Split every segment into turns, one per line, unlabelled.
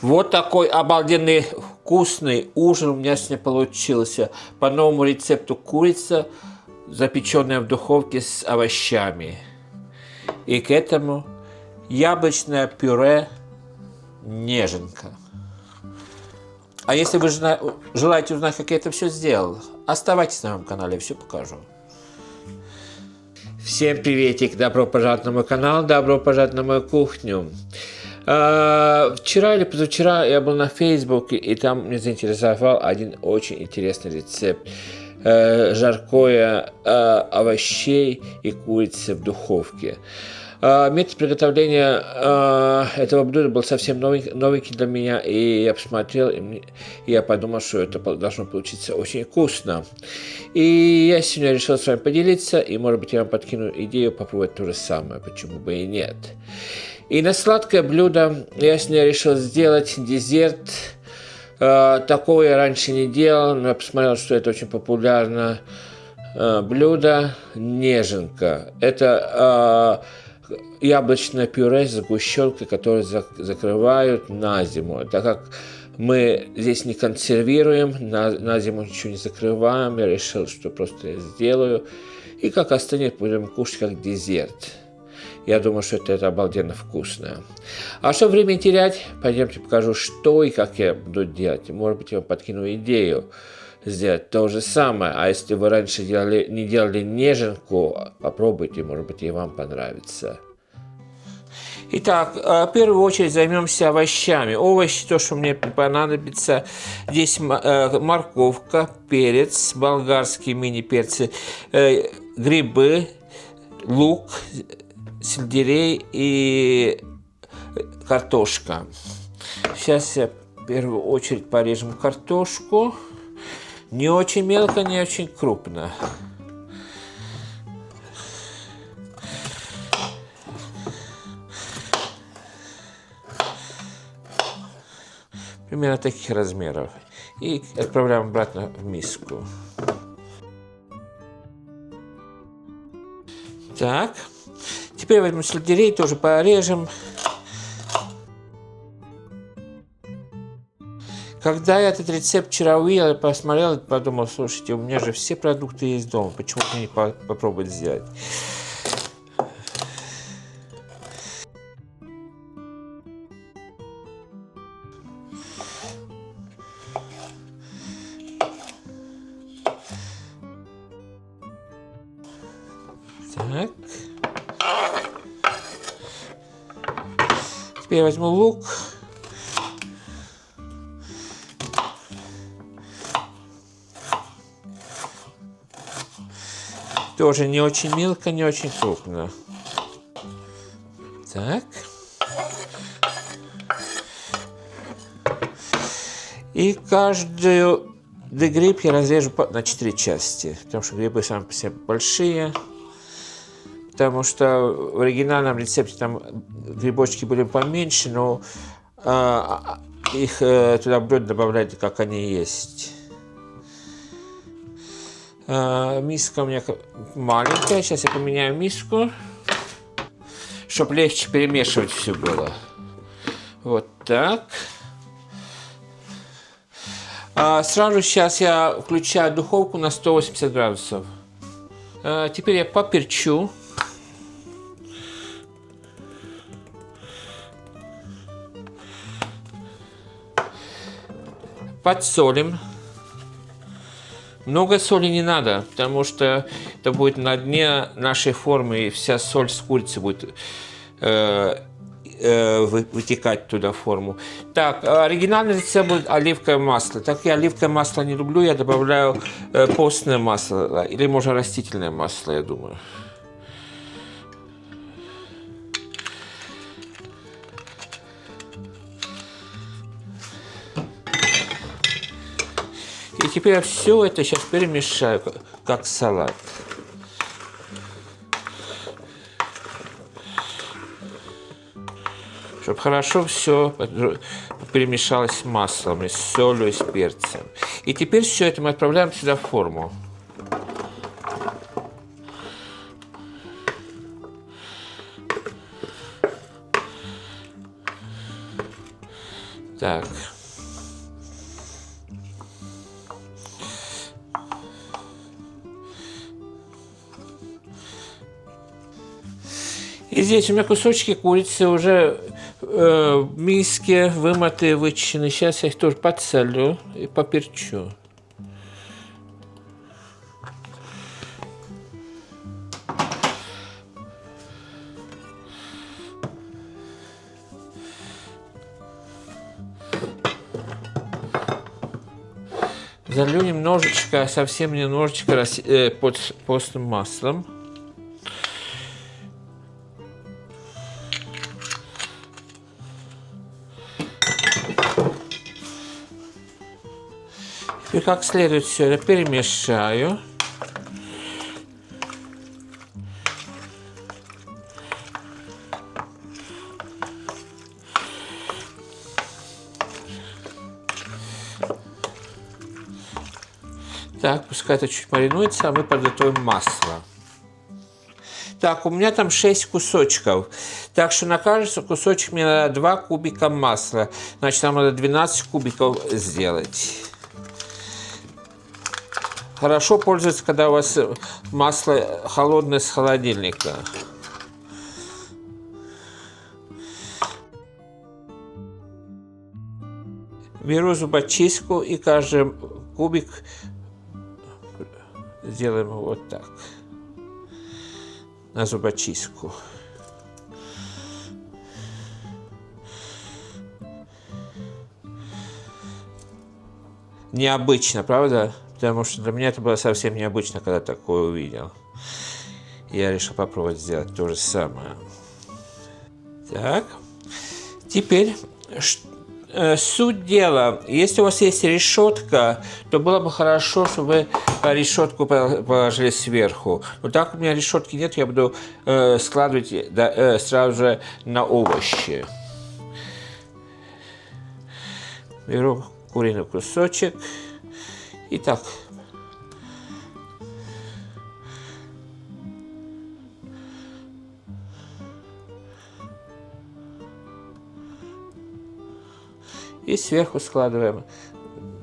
Вот такой обалденный вкусный ужин у меня сегодня получился. По новому рецепту курица, запеченная в духовке с овощами. И к этому яблочное пюре неженка. А если вы желаете узнать, как я это все сделал, оставайтесь на моем канале, я все покажу. Всем приветик, добро пожаловать на мой канал, добро пожаловать на мою кухню. Вчера или позавчера я был на Фейсбуке, и там меня заинтересовал один очень интересный рецепт. Жаркое овощей и курицы в духовке. Метод приготовления этого блюда был совсем новенький для меня, и я посмотрел, и я подумал, что это должно получиться очень вкусно. И я сегодня решил с вами поделиться, и, может быть, я вам подкину идею попробовать то же самое, почему бы и нет. И на сладкое блюдо я сегодня решил сделать десерт. Такого я раньше не делал, но я посмотрел, что это очень популярное блюдо неженка. Это яблочное пюре с сгущенкой, которое закрывают на зиму. Так как мы здесь не консервируем, на зиму ничего не закрываем, я решил, что просто я сделаю. И как останется, будем кушать как десерт. Я думаю, что это обалденно вкусно. А чтобы время не терять, пойдемте покажу, что и как я буду делать. Может быть, я вам подкину идею сделать то же самое. А если вы раньше не делали неженку, попробуйте, может быть, и вам понравится. Итак, в первую очередь займемся овощами. Овощи, то, что мне понадобится. Здесь морковка, перец, болгарские мини-перцы, грибы, лук, сельдерей и картошка. Сейчас я в первую очередь порежем картошку. Не очень мелко, не очень крупно. Примерно таких размеров. И отправляем обратно в миску. Так. Теперь возьмем сельдерей, тоже порежем. Когда я этот рецепт вчера увидел, посмотрел и подумал, слушайте, у меня же все продукты есть дома, почему бы не попробовать сделать? Так. Теперь я возьму лук. Тоже не очень мелко, не очень крупно. Так. И каждый гриб я разрежу на 4 части, потому что грибы сами по себе большие. Потому что в оригинальном рецепте там грибочки были поменьше, но их туда в блюдо добавляйте, как они есть. Миска у меня маленькая. Сейчас я поменяю миску, чтобы легче перемешивать все было. Вот так. Сразу сейчас я включаю духовку на 180 градусов. Теперь я поперчу. Подсолим. Много соли не надо, потому что это будет на дне нашей формы, и вся соль с курицы будет вытекать туда в форму. Так, оригинальный рецепт будет оливковое масло. Так я оливковое масло не люблю, я добавляю постное масло, или можно растительное масло, я думаю. И теперь я все это сейчас перемешаю, как салат. Чтобы хорошо все перемешалось с маслом, и с солью, и с перцем. И теперь все это мы отправляем сюда в форму. Так. И здесь у меня кусочки курицы уже в миске вымытые, вычищены. Сейчас я их тоже подсолю и поперчу. Залью немножечко, совсем немножечко постным маслом. И как следует все это перемешаю. Так, пускай это чуть маринуется, а мы подготовим масло. Так, у меня там 6 кусочков. Так что на каждый кусочек мне надо 2 кубика масла. Значит, нам надо 12 кубиков сделать. Хорошо пользоваться, когда у вас масло холодное с холодильника. Беру зубочистку и каждый кубик сделаем вот так. На зубочистку. Необычно, правда? Потому что для меня это было совсем необычно, когда такое увидел. Я решил попробовать сделать то же самое. Так. Теперь суть дела. Если у вас есть решетка, то было бы хорошо, чтобы вы решетку положили сверху. Но так у меня решетки нет, я буду складывать сразу же на овощи. Беру куриный кусочек. И так. И сверху складываем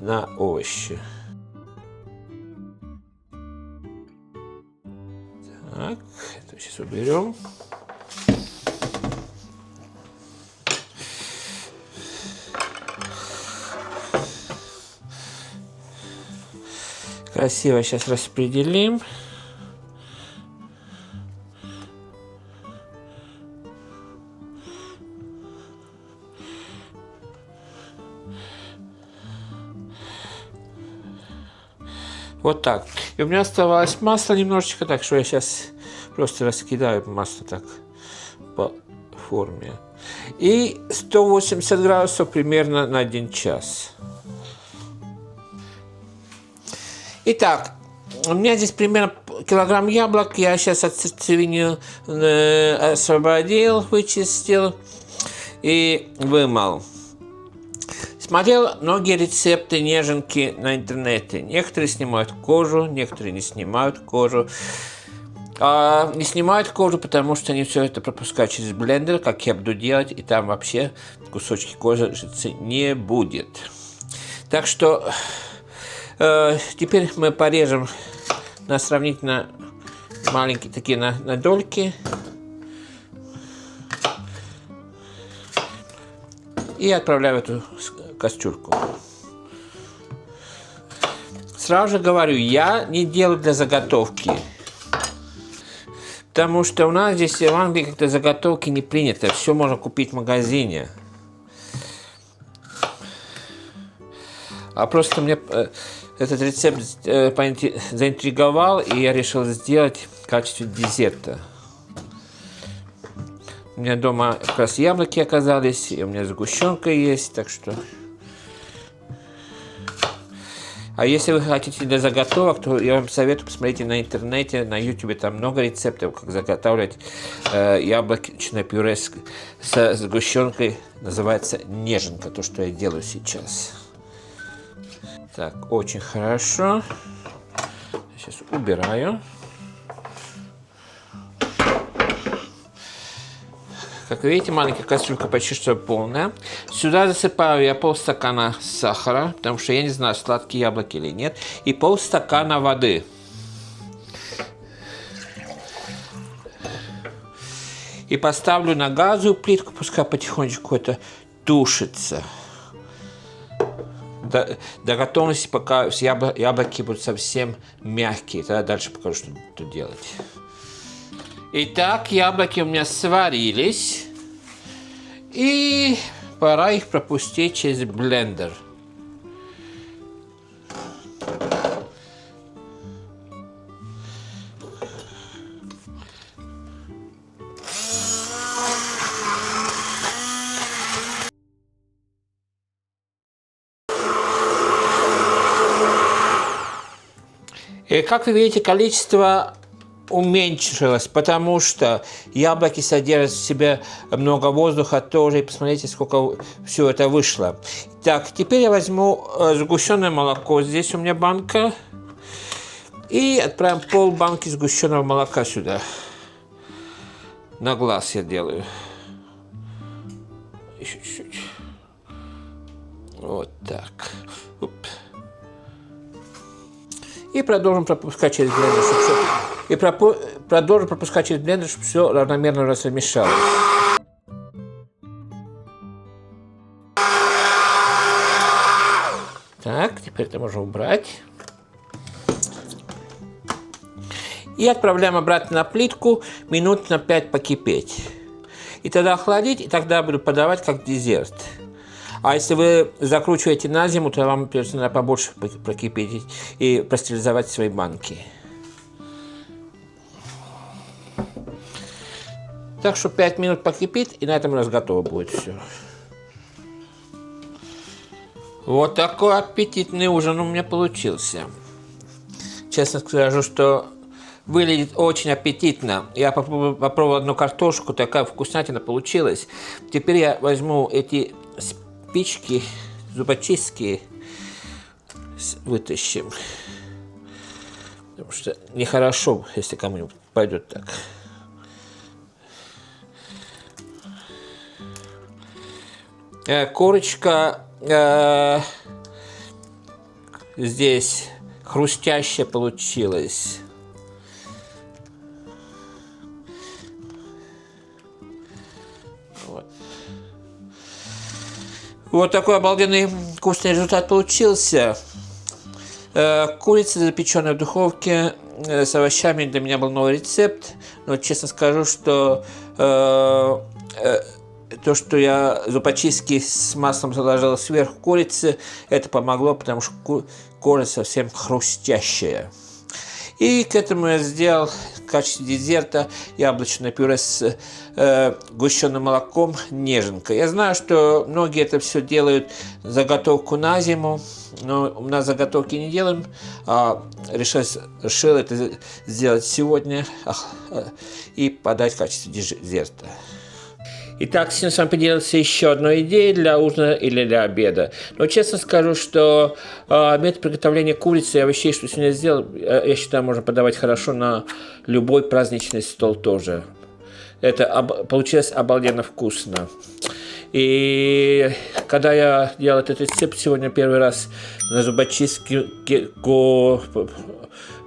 на овощи. Так, это сейчас уберем. Красиво сейчас распределим. Вот так. И у меня оставалось масло немножечко, так что я сейчас просто раскидаю масло так по форме. И 180 градусов примерно на 1 час. Итак, у меня здесь примерно килограмм яблок. Я сейчас от сердцевины освободил, вычистил и вымыл. Смотрел многие рецепты неженки на интернете. Некоторые снимают кожу, некоторые не снимают кожу. Не снимают кожу, потому что они все это пропускают через блендер, как я буду делать, и там вообще кусочки кожи не будет. Так что теперь мы порежем на сравнительно маленькие такие на дольки. И отправляю в эту кастрюльку. Сразу же говорю, я не делаю для заготовки. Потому что у нас здесь в Англии как-то заготовки не принято. Все можно купить в магазине. А просто мне этот рецепт заинтриговал, и я решил сделать в качестве десерта. У меня дома как раз яблоки оказались, и у меня сгущенка есть, так что... А если вы хотите для заготовок, то я вам советую посмотреть на интернете, на YouTube, там много рецептов, как заготавливать яблочное пюре с сгущенкой. Называется неженка, то, что я делаю сейчас. Так, очень хорошо. Сейчас убираю. Как вы видите, маленькая кастрюлька почти что полная. Сюда засыпаю я полстакана сахара, потому что я не знаю, сладкие яблоки или нет, и полстакана воды. И поставлю на газовую плитку, пускай потихонечку это тушится. До готовности, пока яблоки будут совсем мягкие. Тогда дальше покажу, что тут делать. Итак, яблоки у меня сварились. И пора их пропустить через блендер. И как вы видите, количество уменьшилось, потому что яблоки содержат в себе много воздуха тоже. И посмотрите, сколько все это вышло. Так, теперь я возьму сгущенное молоко. Здесь у меня банка. И отправим пол банки сгущенного молока сюда. На глаз я делаю. Еще чуть-чуть. Вот так. Оп. И продолжим пропускать через блендер, чтобы все равномерно размешалось. Так, теперь это можно убрать. И отправляем обратно на плитку, минут на 5 покипеть. И тогда охладить, и тогда буду подавать как десерт. А если вы закручиваете на зиму, то вам придется надо побольше прокипятить и пастеризовать свои банки. Так что 5 минут покипит, и на этом у нас готово будет все. Вот такой аппетитный ужин у меня получился. Честно скажу, что выглядит очень аппетитно. Я попробовал одну картошку, такая вкуснятина получилась. Теперь я возьму эти спички зубочистки, вытащим. Потому что нехорошо, если кому-нибудь пойдет так. Корочка здесь хрустящая получилась. Вот такой обалденный вкусный результат получился. Курица, запеченная в духовке с овощами, для меня был новый рецепт. Но честно скажу, что то, что я зубочистки с маслом заложил сверху курицы, это помогло, потому что кожа совсем хрустящая. И к этому я сделал в качестве десерта яблочное пюре с сгущенным молоком неженка. Я знаю, что многие это все делают заготовку на зиму, но у нас заготовки не делаем, а решил это сделать сегодня и подать в качестве десерта. Итак, сегодня с вами поделился еще одной идеей для ужина или для обеда. Но честно скажу, что метод приготовления курицы и овощей, что сегодня сделал, я считаю, можно подавать хорошо на любой праздничный стол тоже. Это получилось обалденно вкусно. И когда я делал этот рецепт сегодня первый раз на зубочистку,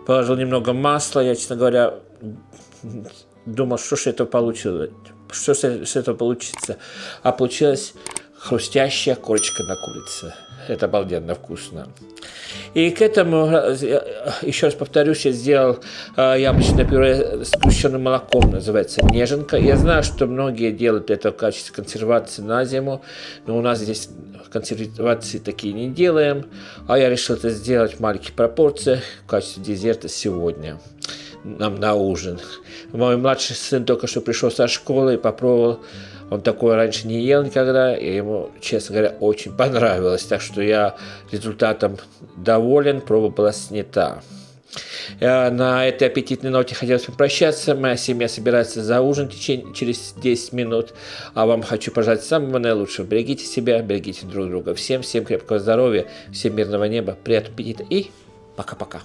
положил немного масла, я, честно говоря, думал, что же это получилось. Что с этого получится? А получилась хрустящая корочка на курице. Это обалденно вкусно. И к этому, еще раз повторюсь, я сделал яблочное пюре с сгущенным молоком, называется неженка. Я знаю, что многие делают это в качестве консервации на зиму, но у нас здесь консервации такие не делаем. А я решил это сделать в маленьких пропорциях в качестве десерта сегодня. Нам на ужин. Мой младший сын только что пришел со школы и попробовал. Он такое раньше не ел никогда, и ему, честно говоря, очень понравилось. Так что я результатом доволен, проба была снята. На этой аппетитной ноте хотелось попрощаться. Моя семья собирается за ужин через 10 минут. А вам хочу пожелать самого наилучшего. Берегите себя, берегите друг друга. Всем крепкого здоровья, всем мирного неба, приятного аппетита и пока-пока.